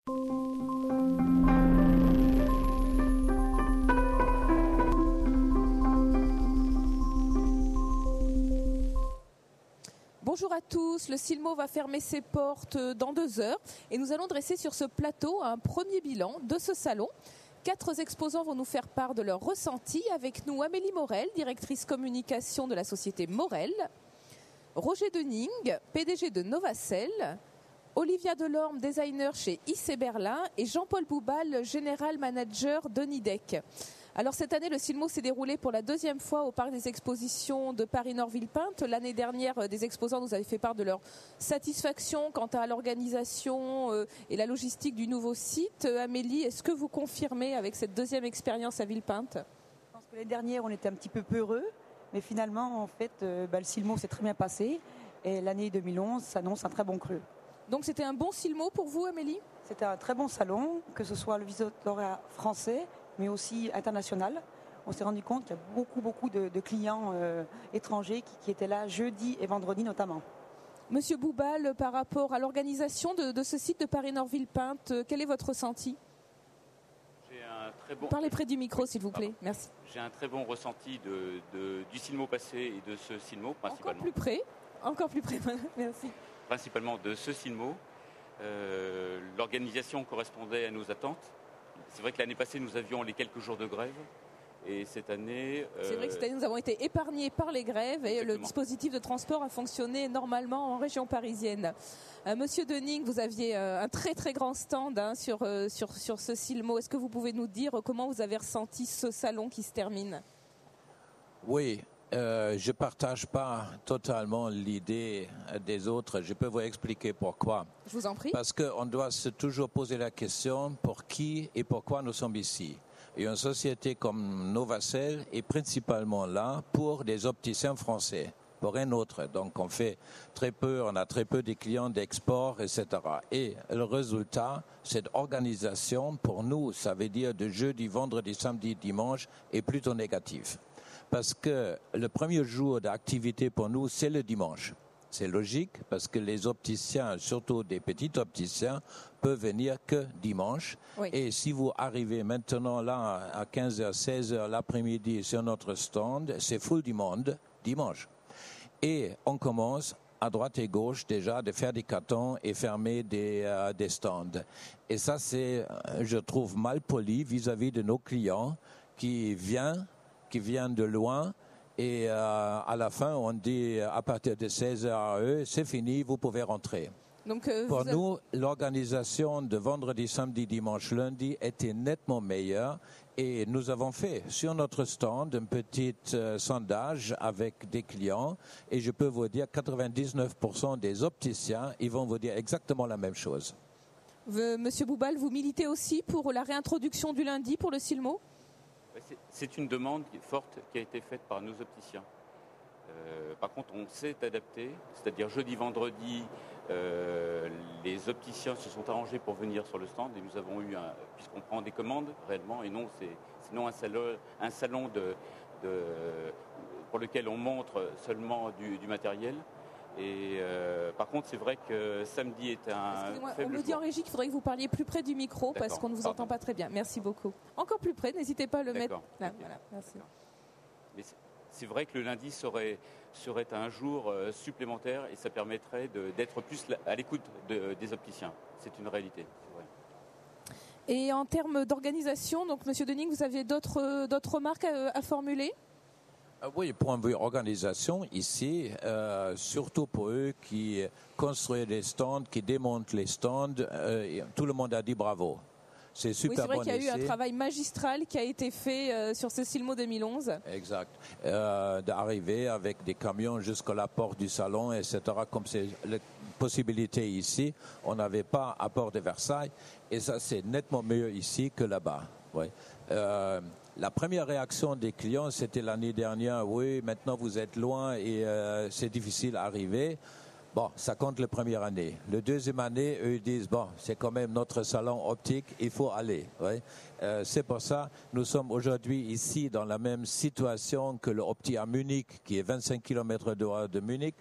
Bonjour à tous, le Silmo va fermer ses portes dans 2 heures et nous allons dresser sur ce plateau un premier bilan de ce salon. 4 exposants vont nous faire part de leurs ressentis. Avec nous Amélie Morel, directrice communication de la société Morel, Roger Dening, PDG de Novacell, Olivia Delorme, designer chez IC Berlin et Jean-Paul Boubal, général manager de Nidec. Alors cette année, le Silmo s'est déroulé pour la 2e fois au Parc des Expositions de Paris-Nord-Villepinte. L'année dernière, des exposants nous avaient fait part de leur satisfaction quant à l'organisation et la logistique du nouveau site. Amélie, est-ce que vous confirmez avec cette 2e expérience à Villepinte ? Je pense que l'année dernière, on était un petit peu peureux, mais finalement, en fait, le Silmo s'est très bien passé et l'année 2011 s'annonce un très bon cru. Donc c'était un bon Silmo pour vous, Amélie ? C'était un très bon salon, que ce soit le visiteur français, mais aussi international. On s'est rendu compte qu'il y a beaucoup de clients étrangers qui étaient là jeudi et vendredi notamment. Monsieur Boubal, par rapport à l'organisation de ce site de Paris-Nord-Villepinte, quel est votre ressenti ? Parlez près du micro, s'il vous plaît. Merci. J'ai un très bon ressenti du Silmo passé et de ce Silmo principalement. Encore plus près, merci. Principalement de ce Silmo. L'organisation correspondait à nos attentes. C'est vrai que l'année passée, nous avions les quelques jours de grève. Et cette année... C'est vrai que cette année, nous avons été épargnés par les grèves et le dispositif de transport a fonctionné normalement en région parisienne. Monsieur Dening, vous aviez un très très grand stand sur ce Silmo. Est-ce que vous pouvez nous dire comment vous avez ressenti ce salon qui se termine ? Oui, je ne partage pas totalement l'idée des autres. Je peux vous expliquer pourquoi. Je vous en prie. Parce qu'on doit toujours poser la question pour qui et pourquoi nous sommes ici. Et une société comme Novacell est principalement là pour des opticiens français, pour un autre. Donc on a très peu de clients d'export, etc. Et le résultat, cette organisation, pour nous, ça veut dire de jeudi, vendredi, samedi, dimanche, est plutôt négatif. Parce que le premier jour d'activité pour nous, c'est le dimanche. C'est logique parce que les opticiens, surtout des petits opticiens, peuvent venir que dimanche. Oui. Et si vous arrivez maintenant là à 15h, 16h l'après-midi sur notre stand, c'est full du monde dimanche. Et on commence à droite et gauche déjà de faire des cartons et fermer des stands. Et ça, c'est, je trouve, mal poli vis-à-vis de nos clients qui viennent de loin. Et à la fin, on dit à partir de 16h à eux, c'est fini, vous pouvez rentrer. Donc, pour nous, l'organisation de vendredi, samedi, dimanche, lundi était nettement meilleure. Et nous avons fait sur notre stand un petit sondage avec des clients. Et je peux vous dire 99% des opticiens, ils vont vous dire exactement la même chose. Monsieur Boubal, vous militez aussi pour la réintroduction du lundi pour le Silmo ? C'est une demande forte qui a été faite par nos opticiens. Par contre, on s'est adapté, c'est-à-dire jeudi, vendredi, les opticiens se sont arrangés pour venir sur le stand et nous avons eu, puisqu'on prend des commandes réellement, et non un salon pour lequel on montre seulement du matériel. Et par contre, c'est vrai que samedi est un faible on me dit en régie qu'il faudrait que vous parliez plus près du micro parce qu'on ne vous entend pas très bien. Merci beaucoup. Encore plus près, n'hésitez pas à le mettre. Là, voilà, merci. Mais c'est vrai que le lundi serait un jour supplémentaire et ça permettrait d'être plus à l'écoute des opticiens. C'est une réalité, c'est vrai. Et en termes d'organisation, donc Monsieur Dening, vous aviez d'autres remarques à formuler ? Oui, point de vue organisation, ici, surtout pour eux qui construisent les stands, qui démontent les stands, tout le monde a dit bravo. C'est super bon. Oui, c'est vrai qu'il y a eu un travail magistral qui a été fait sur ce Silmo 2011. Exact. D'arriver avec des camions jusqu'à la porte du salon, etc. Comme c'est la possibilité ici, on n'avait pas à Porte de Versailles. Et ça, c'est nettement mieux ici que là-bas. Oui. La première réaction des clients, c'était l'année dernière, oui, maintenant vous êtes loin et c'est difficile à arriver. Bon, ça compte la première année. La deuxième année, eux disent, bon, c'est quand même notre salon optique, il faut aller. Ouais. C'est pour ça, nous sommes aujourd'hui ici dans la même situation que le Opti à Munich, qui est 25 km de Munich.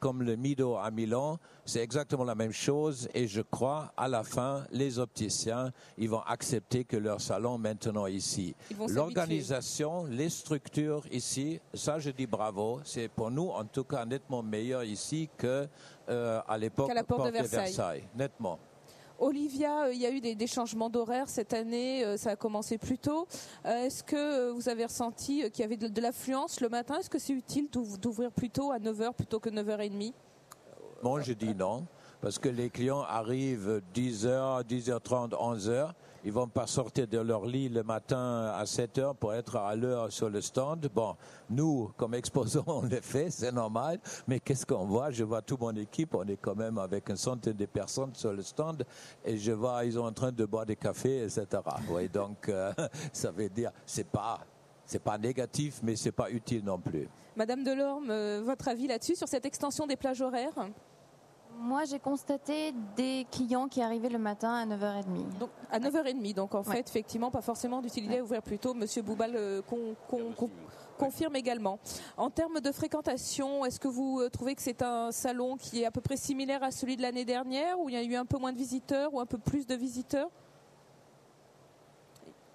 comme le Mido à Milan, c'est exactement la même chose et je crois à la fin, les opticiens, ils vont accepter que leur salon maintenant ici. L'organisation, les structures ici, ça je dis bravo, c'est pour nous en tout cas nettement meilleur ici que à l'époque la porte de Versailles, nettement. Olivia, il y a eu des changements d'horaire cette année, ça a commencé plus tôt. Est-ce que vous avez ressenti qu'il y avait de l'affluence le matin? Est-ce que c'est utile d'ouvrir plus tôt à 9h plutôt que 9h30? Moi, je dis non, parce que les clients arrivent 10h, 10h30, 11h. Ils ne vont pas sortir de leur lit le matin à 7h pour être à l'heure sur le stand. Bon, nous, comme exposants, on le fait, c'est normal. Mais qu'est-ce qu'on voit? Je vois toute mon équipe, on est quand même avec une centaine de personnes sur le stand. Et je vois, ils sont en train de boire des cafés, etc. Oui, donc, ça veut dire, c'est pas négatif, mais c'est pas utile non plus. Madame Delorme, votre avis là-dessus, sur cette extension des plages horaires? Moi, j'ai constaté des clients qui arrivaient le matin à 9h30. Donc, à 9h30, donc en fait, effectivement, pas forcément d'utilité à ouvrir plus tôt. Monsieur Boubal confirme également. En termes de fréquentation, est-ce que vous trouvez que c'est un salon qui est à peu près similaire à celui de l'année dernière, où il y a eu un peu moins de visiteurs ou un peu plus de visiteurs?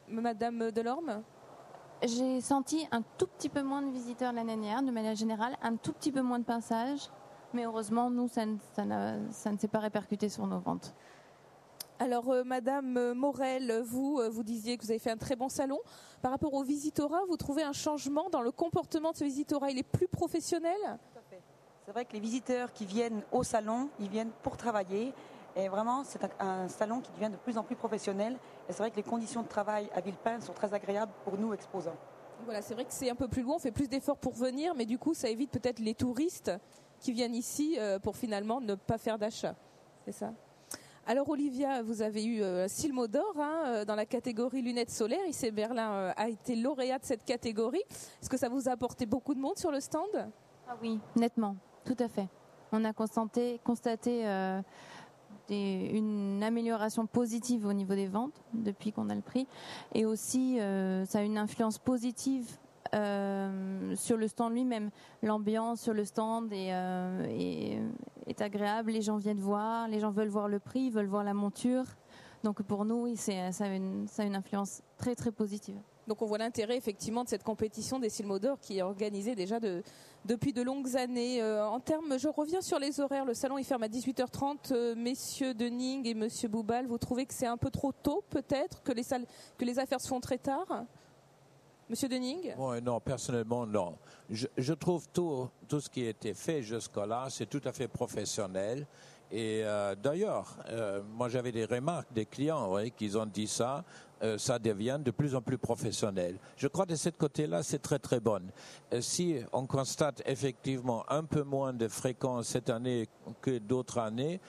Madame Delorme? J'ai senti un tout petit peu moins de visiteurs l'année dernière, de manière générale, un tout petit peu moins de passages. Mais heureusement, nous, ça ne s'est pas répercuté sur nos ventes. Alors, Madame Morel, vous disiez que vous avez fait un très bon salon. Par rapport au visitorat, vous trouvez un changement dans le comportement de ce visitorat? Il est plus professionnel? Tout à fait. C'est vrai que les visiteurs qui viennent au salon, ils viennent pour travailler. Et vraiment, c'est un salon qui devient de plus en plus professionnel. Et c'est vrai que les conditions de travail à Villepin sont très agréables pour nous, exposants. Voilà, c'est vrai que c'est un peu plus loin, on fait plus d'efforts pour venir, mais du coup, ça évite peut-être les touristes qui viennent ici pour finalement ne pas faire d'achat. C'est ça. Alors Olivia, vous avez eu un Silmo d'or dans la catégorie lunettes solaires. IC Berlin a été lauréat de cette catégorie. Est-ce que ça vous a apporté beaucoup de monde sur le stand? Ah oui, nettement, tout à fait. On a constaté une amélioration positive au niveau des ventes depuis qu'on a le prix. Et aussi, ça a une influence positive sur le stand lui-même. L'ambiance sur le stand est agréable, les gens viennent voir, les gens veulent voir le prix, veulent voir la monture. Donc pour nous, oui, ça a une influence très très positive. Donc on voit l'intérêt effectivement de cette compétition des Silmo d'or qui est organisée déjà depuis de longues années. En termes, je reviens sur les horaires. Le salon il ferme à 18h30. Messieurs Dening et Monsieur Boubal, vous trouvez que c'est un peu trop tôt peut-être, que les affaires se font très tard? Monsieur Dening? Non, personnellement, non. Je trouve tout ce qui a été fait jusque-là, c'est tout à fait professionnel. Et d'ailleurs, moi j'avais des remarques des clients qui ont dit ça devient de plus en plus professionnel. Je crois que de ce côté-là, c'est très très bon. Si on constate effectivement un peu moins de fréquence cette année que d'autres années,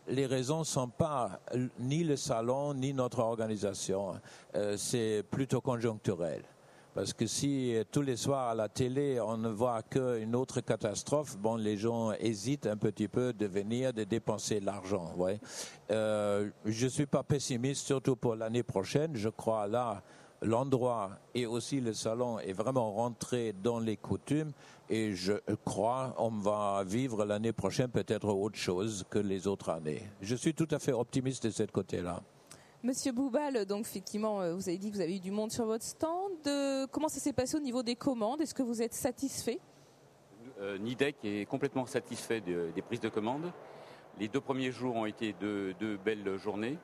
les raisons ne sont pas ni le salon ni notre organisation. C'est plutôt conjoncturel. Parce que si tous les soirs à la télé, on ne voit qu'une autre catastrophe, bon, les gens hésitent un petit peu de venir, de dépenser de l'argent. Ouais. Je ne suis pas pessimiste, surtout pour l'année prochaine. Je crois là, l'endroit et aussi le salon est vraiment rentré dans les coutumes. Et je crois on va vivre l'année prochaine peut-être autre chose que les autres années. Je suis tout à fait optimiste de ce côté-là. Monsieur Boubal, donc effectivement, vous avez dit que vous avez eu du monde sur votre stand. Comment ça s'est passé au niveau des commandes? Est-ce que vous êtes satisfait? Nidec est complètement satisfait des prises de commandes. Les 2 premiers jours ont été deux belles journées.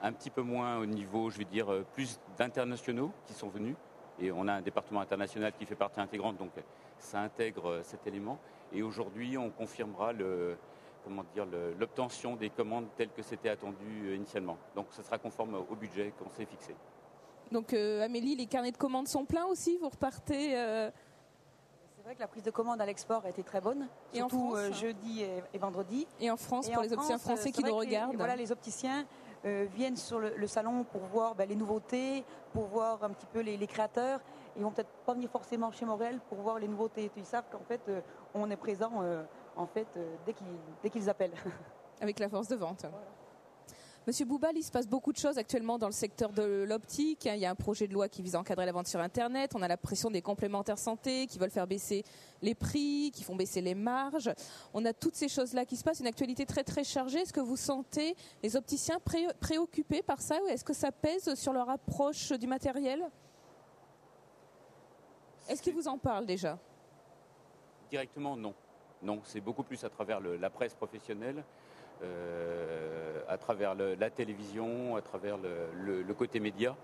Un petit peu moins au niveau, je vais dire, plus d'internationaux qui sont venus. Et on a un département international qui fait partie intégrante, donc ça intègre cet élément. Et aujourd'hui, on confirmera l'obtention des commandes telles que c'était attendu initialement. Donc ça sera conforme au budget qu'on s'est fixé. Donc Amélie, les carnets de commandes sont pleins aussi? Vous repartez C'est vrai que la prise de commande à l'export a été très bonne, et surtout en France, jeudi et vendredi. Et en France, pour les opticiens français qui nous regardent? Les opticiens viennent sur le salon pour voir les nouveautés, pour voir un petit peu les créateurs. Ils vont peut-être pas venir forcément chez Morel pour voir les nouveautés. Ils savent qu'en fait, on est présent dès qu'ils appellent. Avec la force de vente. Voilà. Monsieur Boubal, il se passe beaucoup de choses actuellement dans le secteur de l'optique. Il y a un projet de loi qui vise à encadrer la vente sur Internet. On a la pression des complémentaires santé qui veulent faire baisser les prix, qui font baisser les marges. On a toutes ces choses-là qui se passent. Une actualité très très chargée. Est-ce que vous sentez les opticiens préoccupés par ça ou est-ce que ça pèse sur leur approche du matériel ? Est-ce qu'ils vous en parlent déjà ? Directement, non. Non, c'est beaucoup plus à travers la presse professionnelle. À travers la télévision, à travers le côté média.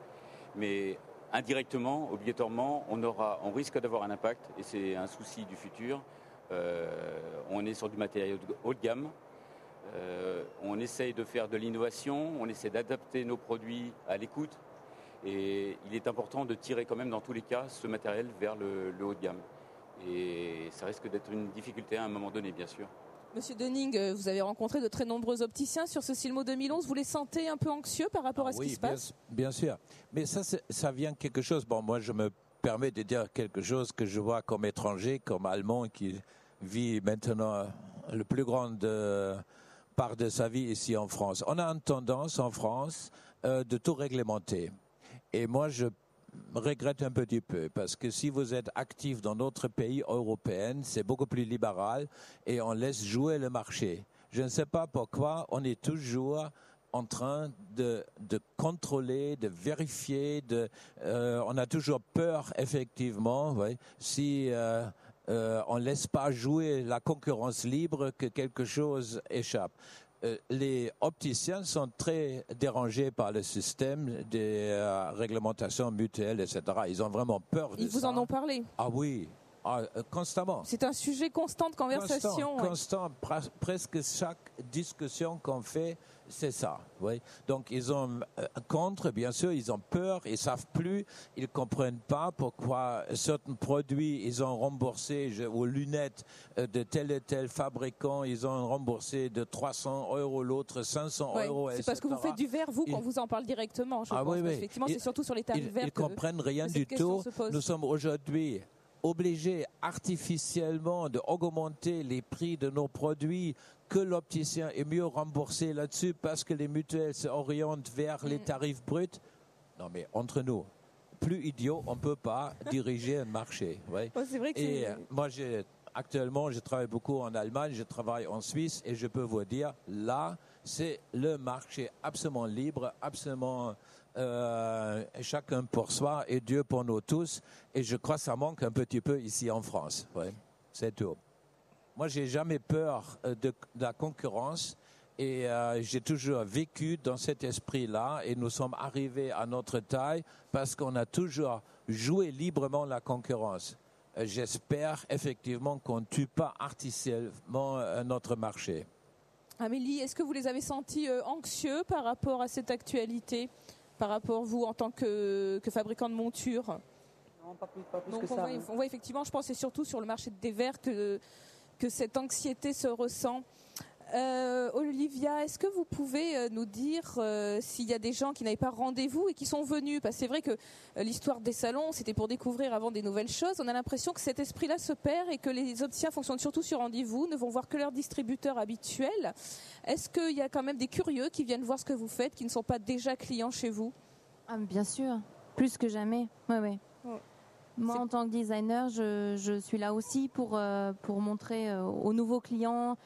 Mais indirectement, obligatoirement, on risque d'avoir un impact, et c'est un souci du futur. On est sur du matériel haut de gamme. On essaye de faire de l'innovation, on essaie d'adapter nos produits à l'écoute. Et il est important de tirer quand même, dans tous les cas, ce matériel vers le haut de gamme. Et ça risque d'être une difficulté à un moment donné, bien sûr. Monsieur Dening, vous avez rencontré de très nombreux opticiens sur ce Silmo 2011. Vous les sentez un peu anxieux par rapport à ce qui se passe ? Bien sûr. Mais ça vient quelque chose. Bon, moi, je me permets de dire quelque chose que je vois comme étranger, comme Allemand, qui vit maintenant le plus grande part de sa vie ici en France. On a une tendance en France de tout réglementer. Et moi, je regrette un petit peu parce que si vous êtes actif dans d'autres pays européens, c'est beaucoup plus libéral et on laisse jouer le marché. Je ne sais pas pourquoi on est toujours en train de contrôler, de vérifier, on a toujours peur effectivement, ouais, si on ne laisse pas jouer la concurrence libre que quelque chose échappe. Les opticiens sont très dérangés par le système des réglementations mutuelles, etc. Ils ont vraiment peur de ça. Ils vous en ont parlé ? Ah oui, constamment. C'est un sujet constant de conversation. Constant. Presque chaque discussion qu'on fait, c'est ça. Oui. Donc ils ont contre, bien sûr, ils ont peur, ils savent plus, ils comprennent pas pourquoi certains produits ils ont remboursé aux lunettes de tel et tel fabricant, ils ont remboursé de 300 €, l'autre 500 €. C'est parce que vous faites du verre, vous, qu'on vous en parle directement. Je pense. Oui. Effectivement, c'est surtout sur les tarifs verts. Ils comprennent rien du tout. Nous sommes aujourd'hui obligés artificiellement d'augmenter les prix de nos produits, que l'opticien est mieux remboursé là-dessus parce que les mutuelles s'orientent vers les tarifs bruts. Non mais entre nous, plus idiot, on ne peut pas diriger un marché. Ouais. C'est vrai que moi, actuellement, je travaille beaucoup en Allemagne, je travaille en Suisse et je peux vous dire, là, c'est le marché absolument libre, absolument chacun pour soi et Dieu pour nous tous. Et je crois que ça manque un petit peu ici en France. Ouais, c'est tout. Moi, j'ai jamais peur de la concurrence et j'ai toujours vécu dans cet esprit-là et nous sommes arrivés à notre taille parce qu'on a toujours joué librement la concurrence. J'espère effectivement qu'on ne tue pas artificiellement notre marché. Amélie, est-ce que vous les avez sentis anxieux par rapport à cette actualité, par rapport vous en tant que fabricant de montures ? Non, pas plus donc que ça. On voit effectivement, je pense, c'est surtout sur le marché des verres que cette anxiété se ressent. Olivia, est-ce que vous pouvez nous dire s'il y a des gens qui n'avaient pas rendez-vous et qui sont venus ? Parce que c'est vrai que l'histoire des salons, c'était pour découvrir avant des nouvelles choses. On a l'impression que cet esprit-là se perd et que les opticiens fonctionnent surtout sur rendez-vous, ne vont voir que leurs distributeurs habituels. Est-ce qu'il y a quand même des curieux qui viennent voir ce que vous faites, qui ne sont pas déjà clients chez vous ? Bien sûr, plus que jamais. Ouais. Moi, en tant que designer, je suis là aussi pour montrer aux nouveaux clients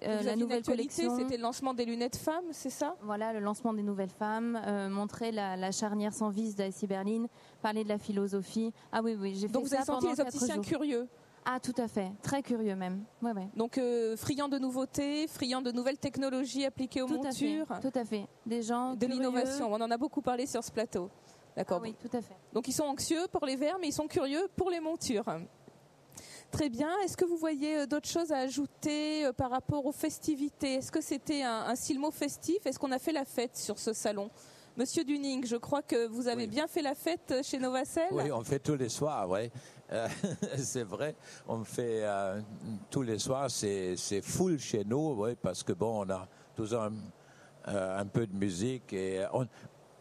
la nouvelle collection. C'était le lancement des lunettes femmes, c'est ça ? Voilà, le lancement des nouvelles femmes, montrer la charnière sans vis d'IC Berlin, parler de la philosophie. Ah oui, j'ai fait ça. Donc vous avez senti les opticiens curieux ? Ah, tout à fait, très curieux même. Ouais. Donc friands de nouveautés, friands de nouvelles technologies appliquées aux montures. Tout à fait, des gens de l'innovation. On en a beaucoup parlé sur ce plateau. D'accord. Oui, tout à fait. Donc ils sont anxieux pour les verres, mais ils sont curieux pour les montures. Très bien. Est-ce que vous voyez d'autres choses à ajouter par rapport aux festivités ? Est-ce que c'était un Silmo festif ? Est-ce qu'on a fait la fête sur ce salon ? Monsieur Duning, je crois que vous avez bien fait la fête chez Novacell. Oui, on fait tous les soirs, oui. C'est vrai, on fait tous les soirs, c'est full chez nous, oui, parce que bon, on a toujours un peu de musique et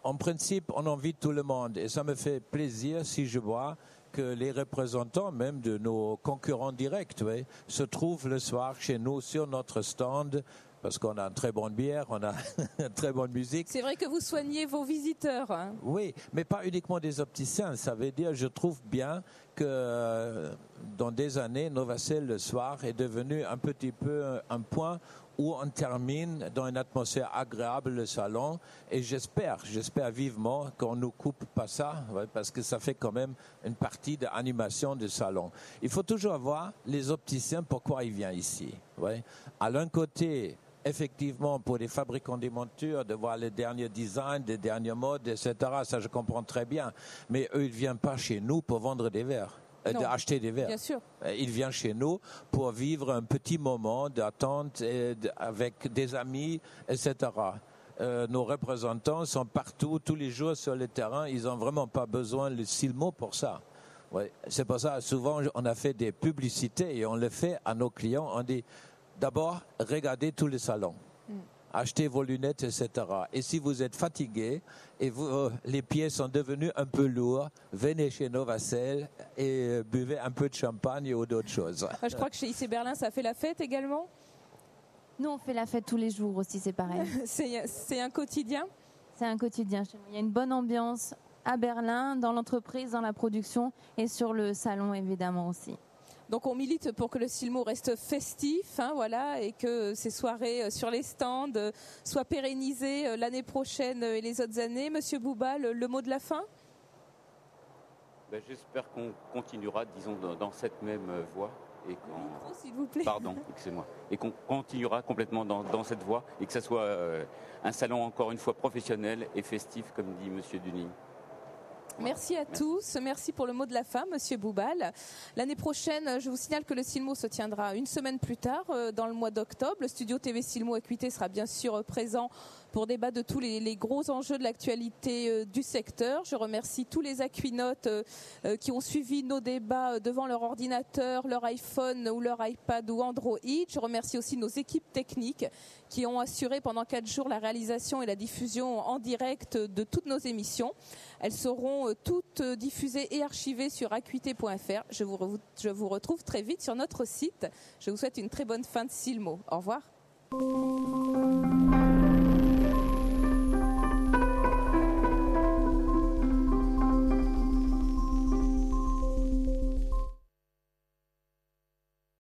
en principe, on invite tout le monde et ça me fait plaisir si je vois que les représentants même de nos concurrents directs se trouvent le soir chez nous sur notre stand parce qu'on a une très bonne bière, on a une très bonne musique. C'est vrai que vous soignez vos visiteurs. Hein. Oui, mais pas uniquement des opticiens. Ça veut dire, je trouve bien que dans des années, Novacell le soir est devenu un petit peu un point où on termine dans une atmosphère agréable le salon. Et j'espère vivement qu'on ne nous coupe pas ça, parce que ça fait quand même une partie de l'animation du salon. Il faut toujours voir les opticiens, pourquoi ils viennent ici. Ouais. À l'un côté, effectivement, pour les fabricants des montures, de voir les derniers designs, les dernières modes, etc., ça je comprends très bien. Mais eux, ils ne viennent pas chez nous pour vendre des verres. D'acheter des verres. Bien sûr. Il vient chez nous pour vivre un petit moment d'attente avec des amis, etc. Nos représentants sont partout, tous les jours sur le terrain. Ils n'ont vraiment pas besoin de Silmo pour ça. Ouais. C'est pour ça, souvent, on a fait des publicités et on le fait à nos clients. On dit, d'abord, regardez tous les salons. Achetez vos lunettes, etc. Et si vous êtes fatigué et les pieds sont devenus un peu lourds, venez chez Novacell et buvez un peu de champagne ou d'autres choses. Je crois que chez IC Berlin, ça fait la fête également. Nous, on fait la fête tous les jours aussi, c'est pareil. C'est un quotidien. C'est un quotidien chez nous. Il y a une bonne ambiance à Berlin, dans l'entreprise, dans la production et sur le salon, évidemment aussi. Donc on milite pour que le Silmo reste festif, hein, voilà, et que ces soirées sur les stands soient pérennisées l'année prochaine et les autres années. Monsieur Bouba, le mot de la fin ? J'espère qu'on continuera, disons, dans cette même voie. Et micro, s'il vous plaît. Pardon, excusez-moi. Et qu'on continuera complètement dans cette voie et que ça soit un salon encore une fois professionnel et festif, comme dit Monsieur Duning. Merci à tous. Merci pour le mot de la fin, Monsieur Boubal. L'année prochaine, je vous signale que le Silmo se tiendra une semaine plus tard, dans le mois d'octobre. Le studio TV Silmo Acuité sera bien sûr présent pour débattre de tous les gros enjeux de l'actualité du secteur. Je remercie tous les acuinotes qui ont suivi nos débats devant leur ordinateur, leur iPhone ou leur iPad ou Android. Je remercie aussi nos équipes techniques qui ont assuré pendant 4 jours la réalisation et la diffusion en direct de toutes nos émissions. Elles seront toutes diffusées et archivées sur acuité.fr. Je vous retrouve très vite sur notre site. Je vous souhaite une très bonne fin de Silmo. Au revoir.